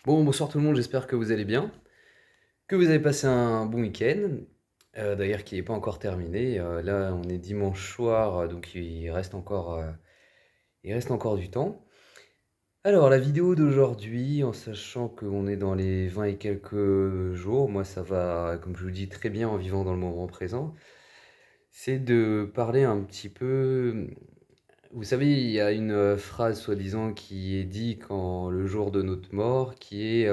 Bon, bonsoir tout le monde, j'espère que vous allez bien, que vous avez passé un bon week-end, d'ailleurs qui n'est pas encore terminé. Là, on est dimanche soir, donc il reste encore du temps. Alors, la vidéo d'aujourd'hui, en sachant qu'on est dans les 20 et quelques jours, moi ça va, comme je vous dis, très bien en vivant dans le moment présent, c'est de parler un petit peu. Vous savez, il y a une phrase soi-disant qui est dit quand le jour de notre mort, qui est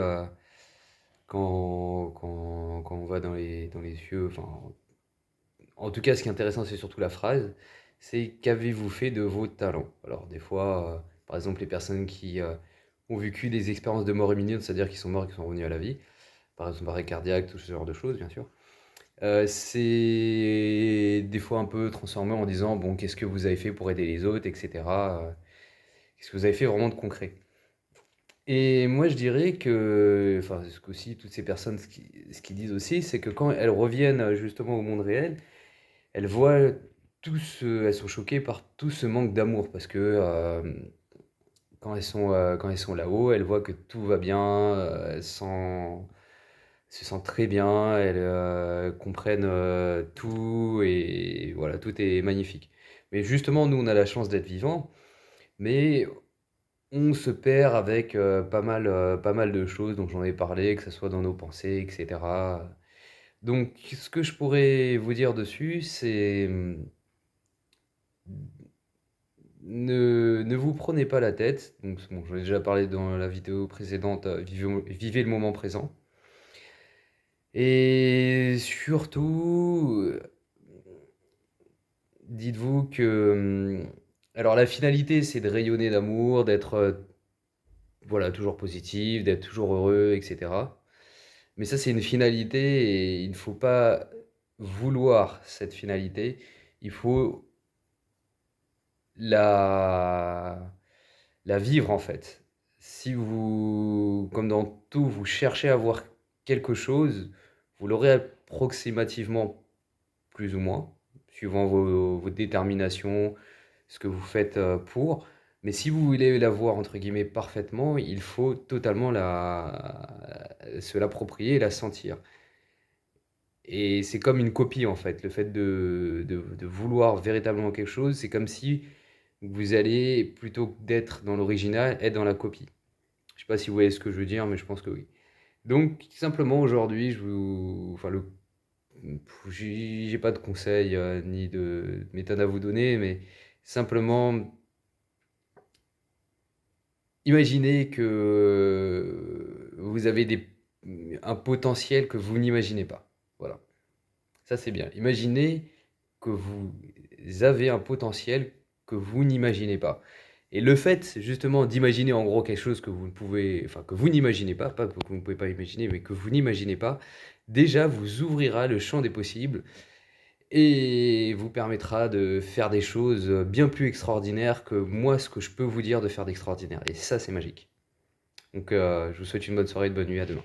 quand on va dans les cieux, enfin, en tout cas, ce qui est intéressant, c'est surtout la phrase, c'est qu'avez-vous fait de vos talents? Alors, des fois, par exemple, les personnes qui ont vécu des expériences de mort imminente, c'est-à-dire qui sont morts et qui sont revenus à la vie, par exemple, arrêt cardiaque, tout ce genre de choses, bien sûr, c'est des fois un peu transformé en disant, bon, qu'est-ce que vous avez fait pour aider les autres, etc. Qu'est-ce que vous avez fait vraiment de concret? Et moi, je dirais que, enfin, ce qu'aussi toutes ces personnes, ce qu'ils disent aussi, c'est que quand elles reviennent justement au monde réel, elles voient elles sont choquées par tout ce manque d'amour parce que quand elles sont là-haut, elles voient que tout va bien, se sentent très bien, elles comprennent tout et voilà, tout est magnifique. Mais justement, nous, on a la chance d'être vivants, mais on se perd avec pas mal de choses dont j'en ai parlé, que ce soit dans nos pensées, etc. Donc, ce que je pourrais vous dire dessus, c'est ne vous prenez pas la tête. Donc, bon, j'en ai déjà parlé dans la vidéo précédente, vivez le moment présent. Et surtout, dites-vous que, alors la finalité, c'est de rayonner d'amour, d'être voilà, toujours positif, d'être toujours heureux, etc. Mais ça, c'est une finalité et il ne faut pas vouloir cette finalité. Il faut la, la vivre en fait. Si vous, comme dans tout, vous cherchez à voir quelque chose, vous l'aurez approximativement plus ou moins, suivant vos déterminations, ce que vous faites pour. Mais si vous voulez la voir entre guillemets parfaitement, il faut totalement se l'approprier et la sentir. Et c'est comme une copie en fait. Le fait de vouloir véritablement quelque chose, c'est comme si vous allez, plutôt que d'être dans l'original, être dans la copie. Je sais pas si vous voyez ce que je veux dire, mais je pense que oui. Donc, simplement aujourd'hui, enfin, j'ai pas de conseils ni de méthode à vous donner, mais simplement imaginez que vous avez un potentiel que vous n'imaginez pas. Voilà. Ça, c'est bien. Imaginez que vous avez un potentiel que vous n'imaginez pas. Et le fait, justement, d'imaginer en gros quelque chose que vous ne pouvez, enfin, que vous n'imaginez pas que vous ne pouvez pas imaginer, mais que vous n'imaginez pas, déjà vous ouvrira le champ des possibles et vous permettra de faire des choses bien plus extraordinaires que moi, ce que je peux vous dire de faire d'extraordinaire. Et ça, c'est magique. Donc, je vous souhaite une bonne soirée, de bonne nuit, à demain.